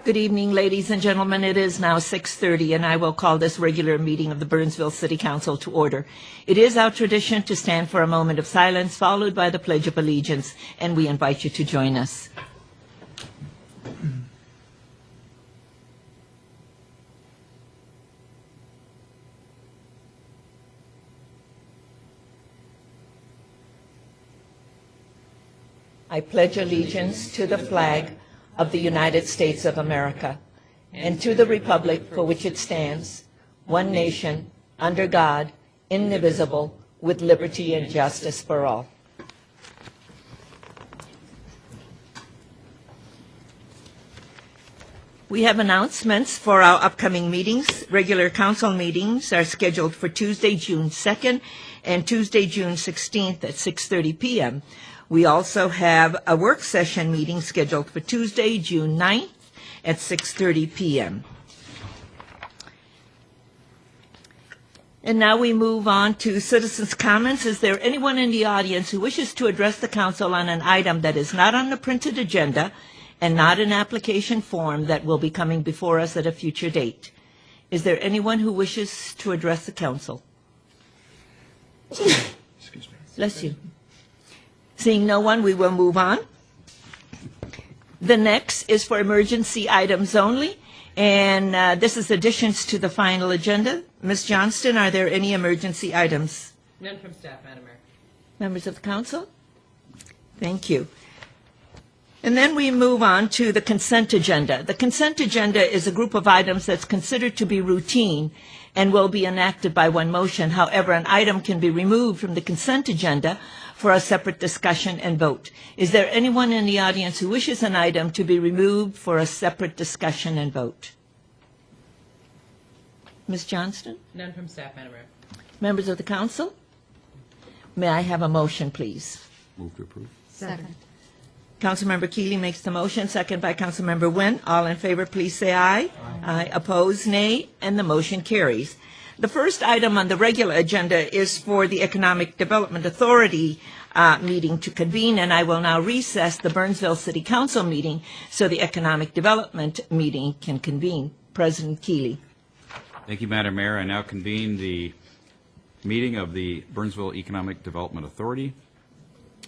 Good evening, ladies and gentlemen. It is now 6:30, and I will call this regular meeting of the Burnsville City Council to order. It is our tradition to stand for a moment of silence, followed by the Pledge of Allegiance, and we invite you to join us. I pledge allegiance to the flag of the United States of America, and to the republic for which it stands, one nation, under God, indivisible, with liberty and justice for all. We have announcements for our upcoming meetings. Regular council meetings are scheduled for Tuesday, June 2nd and Tuesday, June 16th at 6:30 p.m. We also have a work session meeting scheduled for Tuesday, June 9th at 6:30 p.m. And now we move on to citizens' comments. Is there anyone in the audience who wishes to address the council on an item that is not on the printed agenda and not an application form that will be coming before us at a future date? Is there anyone who wishes to address the council? Excuse me. Bless you. Seeing no one, we will move on. The next is for emergency items only, and this is additions to the final agenda. Ms. Johnston, are there any emergency items? None from staff, Madam Mayor. Members of the council? Thank you. And then we move on to the consent agenda. The consent agenda is a group of items that's considered to be routine and will be enacted by one motion. However, an item can be removed from the consent agenda for a separate discussion and vote. Is there anyone in the audience who wishes an item to be removed for a separate discussion and vote? Ms. Johnston? None from staff, Madam Mayor. Members of the council? May I have a motion, please? Move to approve. Second. Councilmember Keeley makes the motion, second by Councilmember Nguyen. All in favor, please say aye. Aye. Opposed, nay, and the motion carries. The first item on the regular agenda is for the Economic Development Authority meeting to convene, and I will now recess the Burnsville City Council meeting so the Economic Development meeting can convene. President Keeley. Thank you, Madam Mayor. I now convene the meeting of the Burnsville Economic Development Authority.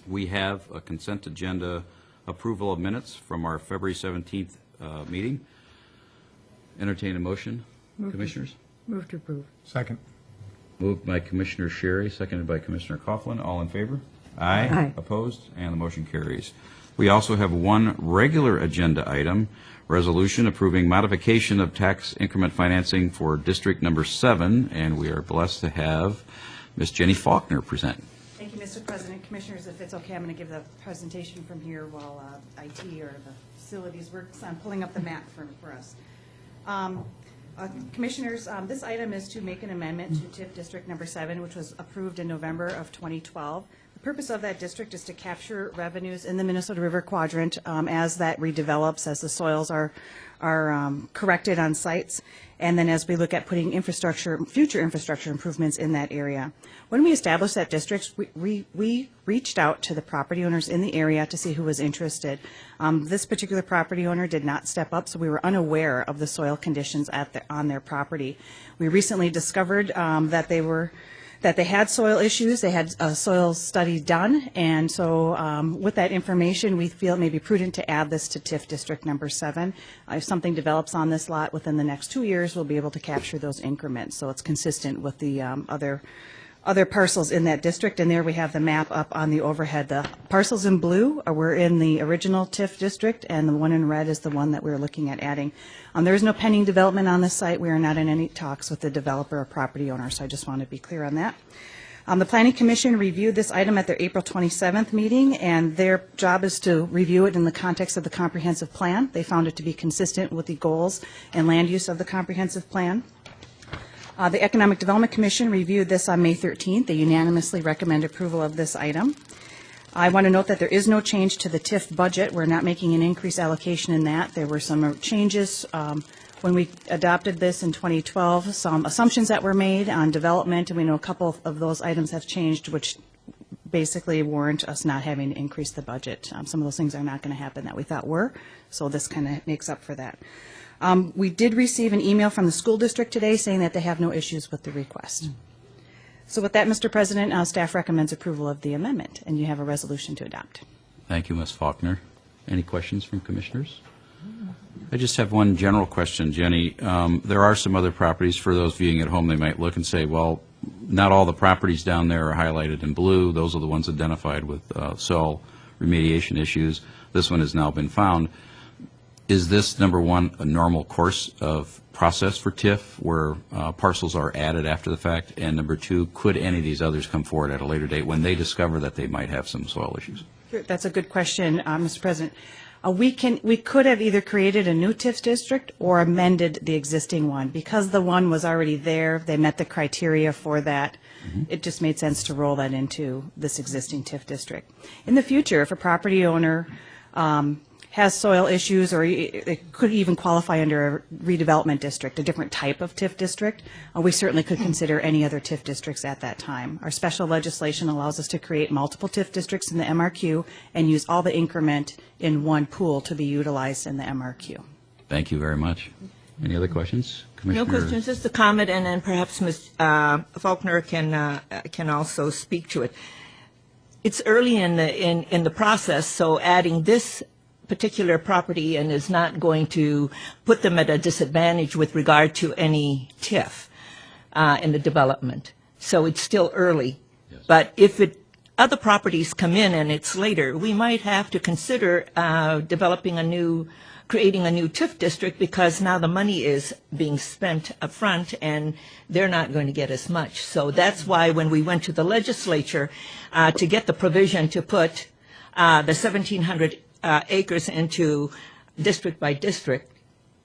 We have a consent agenda approval of minutes from our February 17th meeting. Entertain a motion, Commissioners? Move to approve. Second. Moved by Commissioner Sherry, seconded by Commissioner Coughlin. All in favor? Aye. Aye. Opposed? And the motion carries. We also have one regular agenda item, resolution approving modification of tax increment financing for District Number 7, and we are blessed to have Ms. Jenny Faulkner present. Thank you, Mr. President. Commissioners, if it's okay, I'm going to give the presentation from here while IT or the facilities works on pulling up the map for us. Commissioners, this item is to make an amendment to TIF District Number 7, which was approved in November of 2012. The purpose of that district is to capture revenues in the Minnesota River Quadrant as that redevelops, as the soils are corrected on sites, and then as we look at putting future infrastructure improvements in that area. When we established that district, we reached out to the property owners in the area to see who was interested. This particular property owner did not step up, so we were unaware of the soil conditions on their property. We recently discovered that they had soil issues. They had a soil study done, and so with that information, we feel it may be prudent to add this to TIF District Number 7. If something develops on this lot within the next 2 years, we'll be able to capture those increments, so it's consistent with the other parcels in that district. And there we have the map up on the overhead. The parcels in blue were in the original TIF district, and the one in red is the one that we're looking at adding. There is no pending development on this site. We are not in any talks with the developer or property owner, so I just want to be clear on that. The Planning Commission reviewed this item at their April 27th meeting, and their job is to review it in the context of the comprehensive plan. They found it to be consistent with the goals and land use of the comprehensive plan. The Economic Development Commission reviewed this on May 13th. They unanimously recommend approval of this item. I want to note that there is no change to the TIF budget. We're not making an increased allocation in that. There were some changes when we adopted this in 2012, some assumptions that were made on development, and we know a couple of those items have changed, which basically warrant us not having to increase the budget. Some of those things are not going to happen that we thought were, so this kind of makes up for that. We did receive an email from the school district today saying that they have no issues with the request. So with that, Mr. President, staff recommends approval of the amendment, and you have a resolution to adopt. Thank you, Ms. Faulkner. Any questions from commissioners? I just have one general question, Jenny. There are some other properties, for those viewing at home, they might look and say, well, not all the properties down there are highlighted in blue. Those are the ones identified with soil remediation issues. This one has now been found. Is this, number one, a normal course of process for TIF where parcels are added after the fact? And number two, could any of these others come forward at a later date when they discover that they might have some soil issues? That's a good question, Mr. President. We could have either created a new TIF district or amended the existing one. Because the one was already there, they met the criteria for that, it just made sense to roll that into this existing TIF district. In the future, if a property owner has soil issues, or it could even qualify under a redevelopment district, a different type of TIF district, we certainly could consider any other TIF districts at that time. Our special legislation allows us to create multiple TIF districts in the MRQ and use all the increment in one pool to be utilized in the MRQ. Thank you very much. Any other questions? No Commissioner? questions, just a comment, and then perhaps Ms. Faulkner can also speak to it. It's early in the process, so adding this particular property and is not going to put them at a disadvantage with regard to any TIF in the development. So it's still early. Yes. But if other properties come in and it's later, we might have to consider creating a new TIF district, because now the money is being spent up front and they're not going to get as much. So that's why when we went to the legislature to get the provision to put the 1,700 acres into district by district,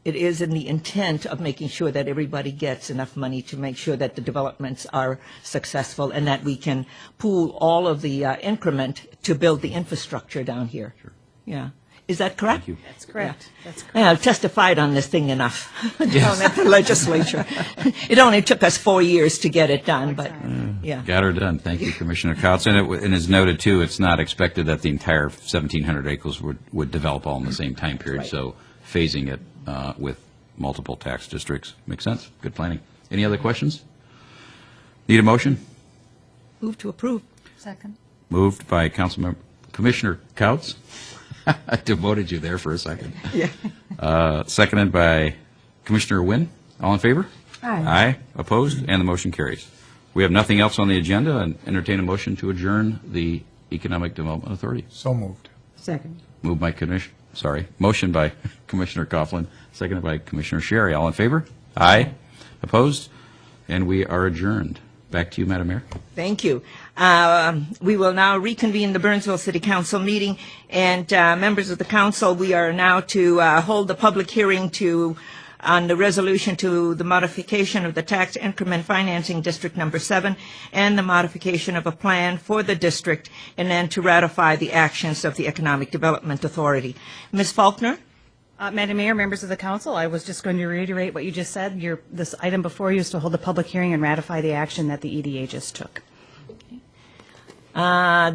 it is in the intent of making sure that everybody gets enough money to make sure that the developments are successful and that we can pool all of the increment to build the infrastructure down here. Sure. Yeah. Is that correct? Thank you. That's correct. That's correct. Yeah, I've testified on this thing enough down at the legislature. It only took us 4 years to get it done, but yeah. Got her done. Thank you, Commissioner Couts. And as noted, too, it's not expected that the entire 1,700 acres would develop all in the same time period. Right. So phasing it with multiple tax districts makes sense. Good planning. Any other questions? Need a motion? Move to approve. Second. Moved by Commissioner Couts. I demoted you there for a second. Yeah. Seconded by Commissioner Wynn. All in favor? Aye. Aye. Opposed? And the motion carries. We have nothing else on the agenda, and entertain a motion to adjourn the Economic Development Authority. So moved. Second. Motion by Commissioner Coughlin, seconded by Commissioner Sherry. All in favor? Aye. Opposed? And we are adjourned. Back to you, Madam Mayor. Thank you. We will now reconvene the Burnsville City Council meeting, and members of the council, we are now to hold the public hearing on the resolution to the modification of the tax increment financing district number 7 and the modification of a plan for the district, and then to ratify the actions of the Economic Development Authority. Ms. Faulkner? Madam Mayor, members of the council, I was just going to reiterate what you just said. This item before you is to hold a public hearing and ratify the action that the EDA just took.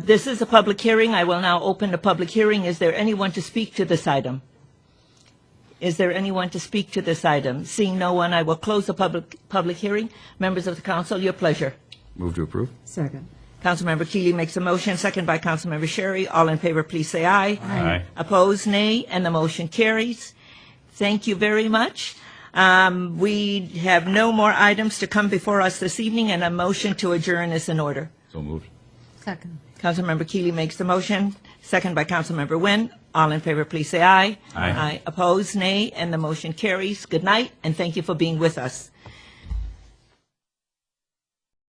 This is a public hearing. I will now open the public hearing. Is there anyone to speak to this item? Is there anyone to speak to this item? Seeing no one, I will close the public hearing. Members of the council, your pleasure. Move to approve. Second. Councilmember Keeley makes a motion, second by Councilmember Sherry. All in favor, please say aye. Aye. Opposed, nay, and the motion carries. Thank you very much. We have no more items to come before us this evening, and a motion to adjourn is in order. So moved. Second. Councilmember Keeley makes the motion, second by Councilmember Wynn. All in favor, please say aye. Aye. Opposed, nay, and the motion carries. Good night, and thank you for being with us.